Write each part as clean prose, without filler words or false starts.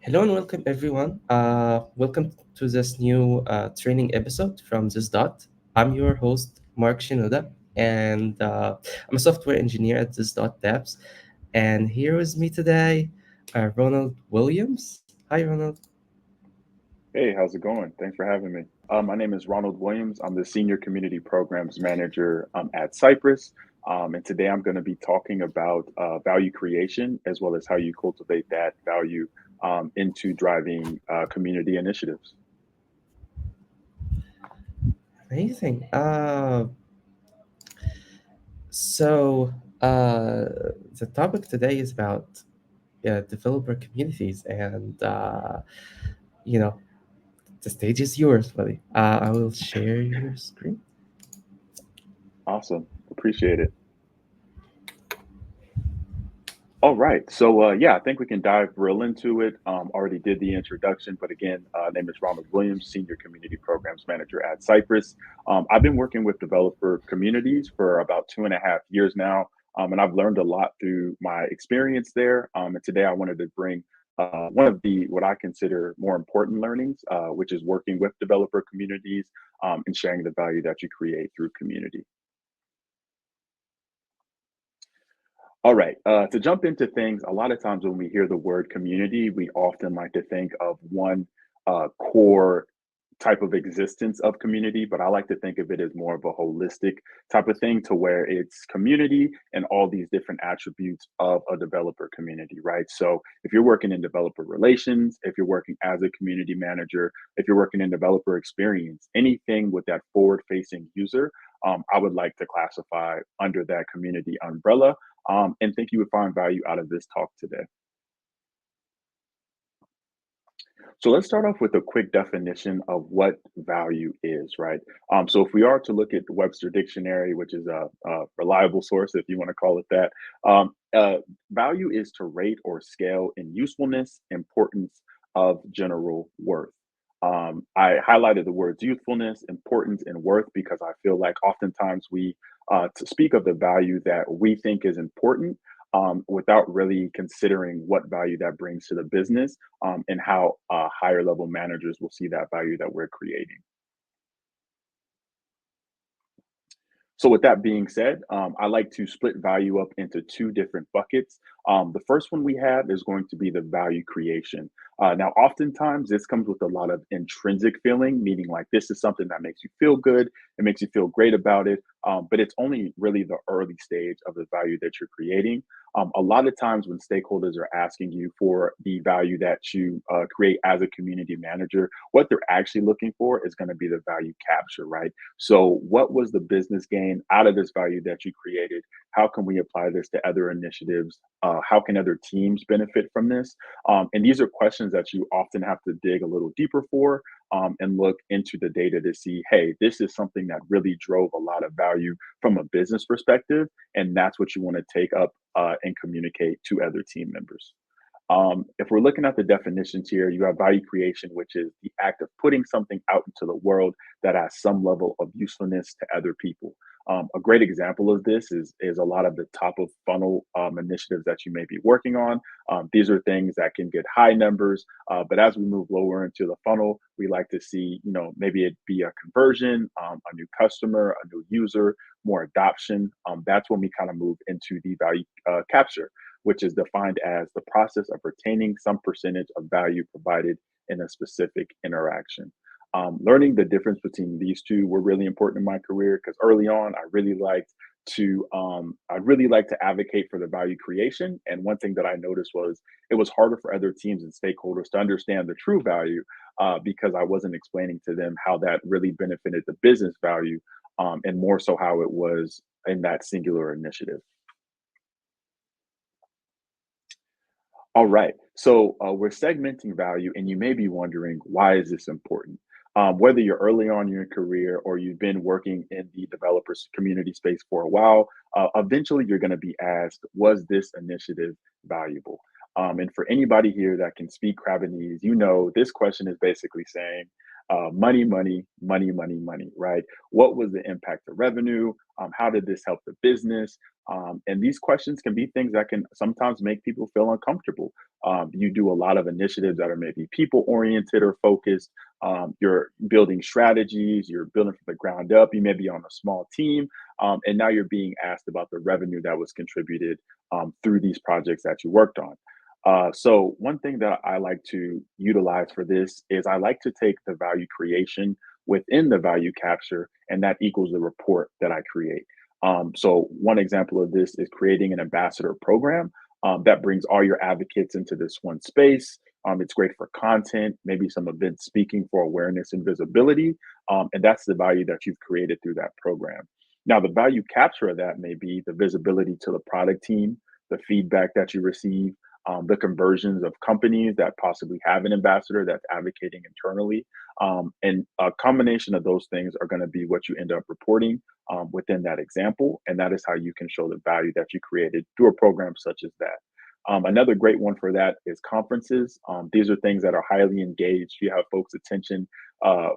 Hello and welcome everyone. Welcome to this new training episode from this dot. I'm your host Mark Shinoda, and I'm a software engineer at this dot Labs. And here with me today, Ronald Williams. Hi, Ronald. Hey, how's it going? Thanks for having me. My name is Ronald Williams. I'm the Senior Community Programs Manager at Cypress. And today I'm going to be talking about value creation as well as how you cultivate that value into driving community initiatives. Amazing. So uh, the topic today is about developer communities, and you know the stage is yours, buddy. I will share your screen. Awesome. Appreciate it. All right. So I think we can dive real into it. Already did the introduction, but again, name is Ronald Williams, Senior Community Programs Manager at Cypress. I've been working with developer communities for about 2.5 years now, and I've learned a lot through my experience there. And today I wanted to bring one of the what I consider more important learnings, which is working with developer communities and sharing the value that you create through community. All right. To jump into things, a lot of times when we hear the word community, we often like to think of one core type of existence of community, but I like to think of it as more of a holistic type of thing to where it's community and all these different attributes of a developer community, right? So if you're working in developer relations, if you're working as a community manager, if you're working in developer experience, anything with that forward facing user, I would like to classify under that community umbrella and think you would find value out of this talk today. So let's start off with a quick definition of what value is, right? So if we are to look at the Webster Dictionary, which is a reliable source, if you want to call it that, value is to rate or scale in usefulness, importance of general worth. I highlighted the words youthfulness, importance, and worth because I feel like oftentimes we to speak of the value that we think is important without really considering what value that brings to the business and how higher level managers will see that value that we're creating. So with that being said, I like to split value up into two different buckets. The first one we have is going to be the value creation. Now, oftentimes this comes with a lot of intrinsic feeling, meaning like this is something that makes you feel good, it makes you feel great about it, but it's only really the early stage of the value that you're creating. A lot of times when stakeholders are asking you for the value that you create as a community manager, what they're actually looking for is going to be the value capture, right? So, what was the business gain out of this value that you created? How can we apply this to other initiatives? How can other teams benefit from this? And these are questions that you often have to dig a little deeper for and look into the data to see, hey, this is something that really drove a lot of value from a business perspective. And that's what you want to take up and communicate to other team members. If we're looking at the definitions here, you have value creation, which is the act of putting something out into the world that has some level of usefulness to other people. A great example of this is a lot of the top of funnel initiatives that you may be working on. These are things that can get high numbers, but as we move lower into the funnel, we like to see, maybe it be a conversion, a new customer, a new user, more adoption. That's when we kind of move into the value capture, which is defined as the process of retaining some percentage of value provided in a specific interaction. Learning the difference between these two were really important in my career because early on, I'd really like to advocate for the value creation. And one thing that I noticed was it was harder for other teams and stakeholders to understand the true value because I wasn't explaining to them how that really benefited the business value and more so how it was in that singular initiative. All right. So we're segmenting value, and you may be wondering why is this important? Whether you're early on in your career or you've been working in the developers community space for a while, eventually you're going to be asked, was this initiative valuable? And for anybody here that can speak Crabinese, this question is basically saying, money, money, money, money, money, right? What was the impact of revenue? How did this help the business? And these questions can be things that can sometimes make people feel uncomfortable. You do a lot of initiatives that are maybe people oriented or focused. You're building strategies, you're building from the ground up. You may be on a small team, and now you're being asked about the revenue that was contributed through these projects that you worked on. So one thing that I like to utilize for this is I like to take the value creation within the value capture, and that equals the report that I create. So one example of this is creating an ambassador program that brings all your advocates into this one space. It's great for content, maybe some events speaking for awareness and visibility. And that's the value that you've created through that program. Now, the value capture of that may be the visibility to the product team, the feedback that you receive, the conversions of companies that possibly have an ambassador that's advocating internally. And a combination of those things are going to be what you end up reporting within that example. And that is how you can show the value that you created through a program such as that. Another great one for that is conferences. These are things that are highly engaged. You have folks' attention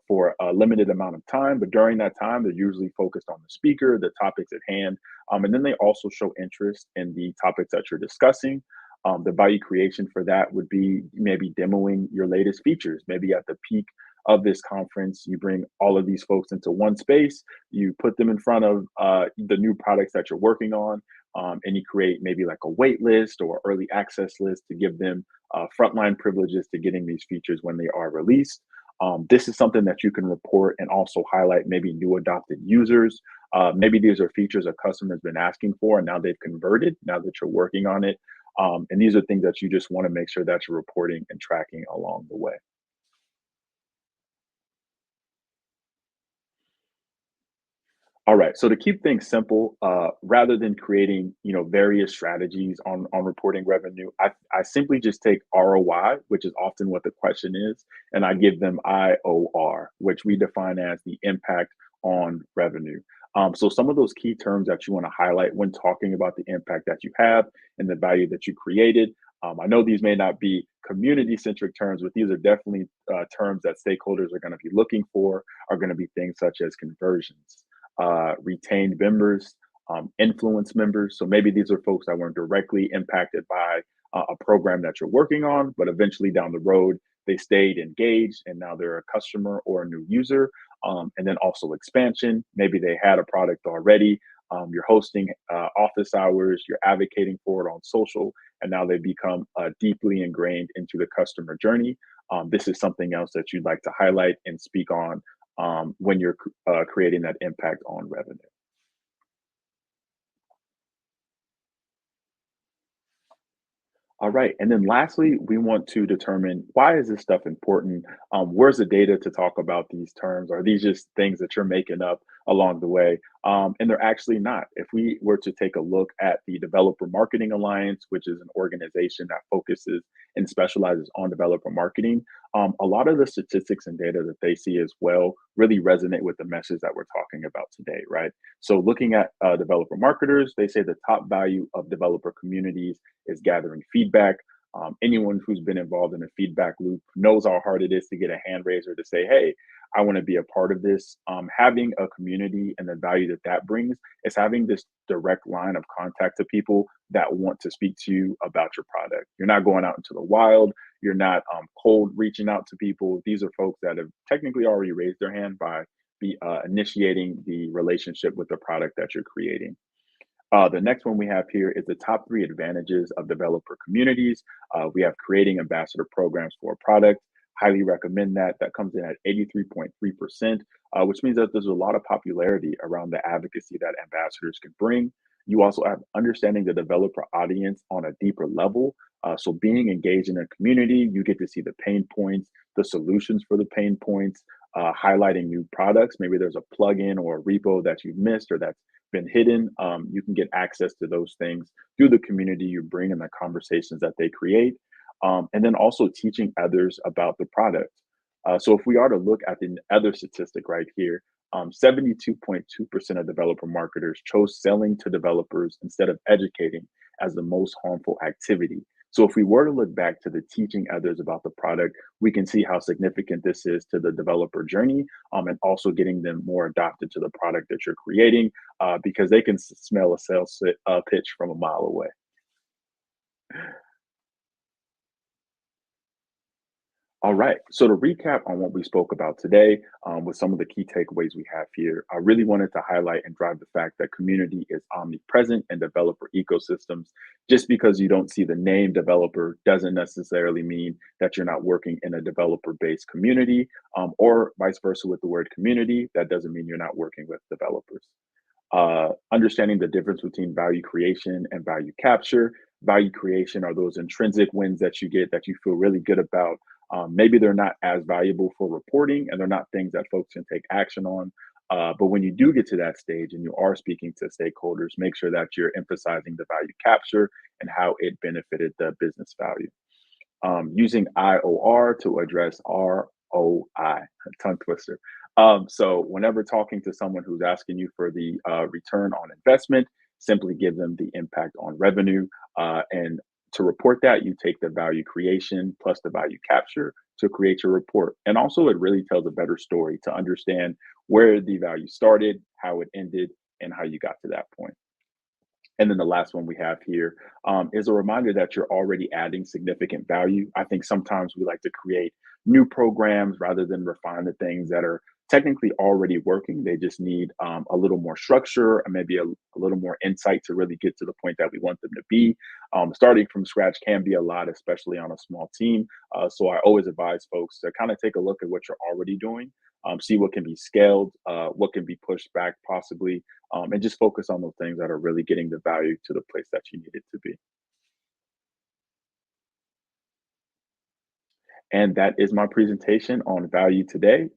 for a limited amount of time, but during that time, they're usually focused on the speaker, the topics at hand, and then they also show interest in the topics that you're discussing. The value creation for that would be maybe demoing your latest features. Maybe at the peak of this conference, you bring all of these folks into one space, you put them in front of the new products that you're working on, and you create maybe like a wait list or early access list to give them frontline privileges to getting these features when they are released. This is something that you can report and also highlight maybe new adopted users. Maybe these are features a customer has been asking for and now they've converted now that you're working on it. And these are things that you just want to make sure that you're reporting and tracking along the way. All right. So to keep things simple, rather than creating, various strategies on reporting revenue, I simply just take ROI, which is often what the question is, and I give them IOR, which we define as the impact on revenue. So some of those key terms that you want to highlight when talking about the impact that you have and the value that you created. I know these may not be community centric terms, but these are definitely terms that stakeholders are going to be looking for, are going to be things such as conversions, retained members, influence members. So maybe these are folks that weren't directly impacted by a program that you're working on, but eventually down the road, they stayed engaged and now they're a customer or a new user. And then also expansion. Maybe they had a product already. You're hosting office hours, you're advocating for it on social, and now they become deeply ingrained into the customer journey. This is something else that you'd like to highlight and speak on when you're creating that impact on revenue. All right. And then lastly, we want to determine why is this stuff important? Where's the data to talk about these terms? Are these just things that you're making up along the way? And they're actually not. If we were to take a look at the Developer Marketing Alliance, which is an organization that focuses and specializes on developer marketing, a lot of the statistics and data that they see as well really resonate with the message that we're talking about today, right? So looking at developer marketers, they say the top value of developer communities is gathering feedback. Anyone who's been involved in a feedback loop knows how hard it is to get a hand raiser to say, hey, I want to be a part of this. Having a community and the value that that brings is having this direct line of contact to people that want to speak to you about your product. You're not going out into the wild. You're not cold reaching out to people. These are folks that have technically already raised their hand by initiating the relationship with the product that you're creating. The next one we have here is the top three advantages of developer communities. We have creating ambassador programs for a product. Highly recommend that. That comes in at 83.3%, which means that there's a lot of popularity around the advocacy that ambassadors can bring. You also have understanding the developer audience on a deeper level. So being engaged in a community, you get to see the pain points, the solutions for the pain points, highlighting new products. Maybe there's a plugin or a repo that you've missed or that's been hidden. You can get access to those things through the community you bring and the conversations that they create. And then also teaching others about the product. So if we are to look at the other statistic right here, 72.2% of developer marketers chose selling to developers instead of educating as the most harmful activity. So if we were to look back to the teaching others about the product, we can see how significant this is to the developer journey, and also getting them more adopted to the product that you're creating, because they can smell a pitch from a mile away. All right. So to recap on what we spoke about today, with some of the key takeaways we have here, I really wanted to highlight and drive the fact that community is omnipresent in developer ecosystems. Just because you don't see the name developer doesn't necessarily mean that you're not working in a developer-based community, or vice versa with the word community. That doesn't mean you're not working with developers. Understanding the difference between value creation and value capture. Value creation are those intrinsic wins that you get that you feel really good about. Maybe they're not as valuable for reporting and they're not things that folks can take action on. But when you do get to that stage and you are speaking to stakeholders, make sure that you're emphasizing the value capture and how it benefited the business value. Using IOR to address ROI, tongue twister. So whenever talking to someone who's asking you for the return on investment, simply give them the impact on revenue. And to report that, you take the value creation plus the value capture to create your report. And also, it really tells a better story to understand where the value started, how it ended, and how you got to that point. And then the last one we have here is a reminder that you're already adding significant value. I think sometimes we like to create new programs rather than refine the things that are technically already working. They just need a little more structure and maybe a little more insight to really get to the point that we want them to be. Starting from scratch can be a lot, especially on a small team. So I always advise folks to kind of take a look at what you're already doing, see what can be scaled, what can be pushed back possibly, and just focus on those things that are really getting the value to the place that you need it to be. And that is my presentation on value today.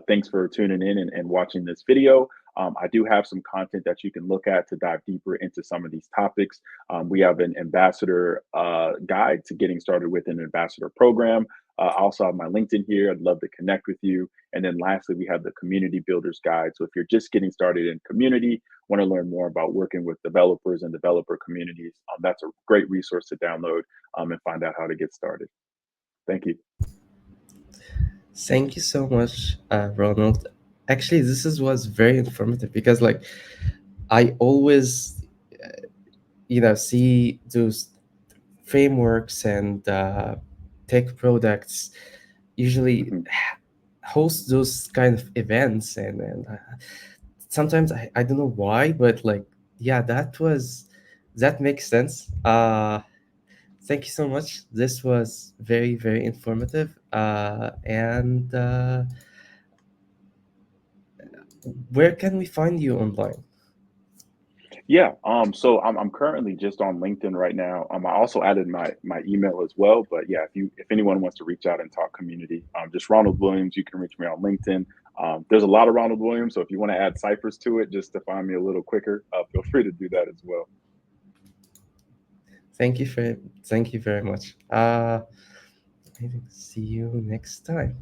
Thanks for tuning in and watching this video. I do have some content that you can look at to dive deeper into some of these topics. We have an ambassador guide to getting started with an ambassador program. I also have my LinkedIn here. I'd love to connect with you. And then lastly, we have the community builders guide. So if you're just getting started in community, want to learn more about working with developers and developer communities, that's a great resource to download, and find out how to get started. Thank you. Thank you so much, Ronald. Actually, was very informative because, like, I always, see those frameworks and tech products usually Mhm. host those kind of events, and sometimes I don't know why, but like, yeah, that makes sense. Thank you so much. This was very, very informative. And where can we find you online? Yeah, so I'm currently just on LinkedIn right now. I also added my email as well. But yeah, if anyone wants to reach out and talk community, just Ronald Williams. You can reach me on LinkedIn. There's a lot of Ronald Williams, so if you want to add ciphers to it just to find me a little quicker, feel free to do that as well. Thank you for thank you very much. Maybe see you next time.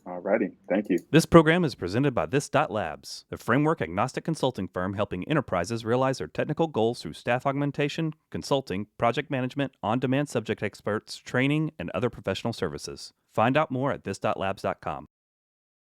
Alrighty, thank you. This program is presented by This Labs, a framework agnostic consulting firm helping enterprises realize their technical goals through staff augmentation, consulting, project management, on demand subject experts, training, and other professional services. Find out more at this.labs.com.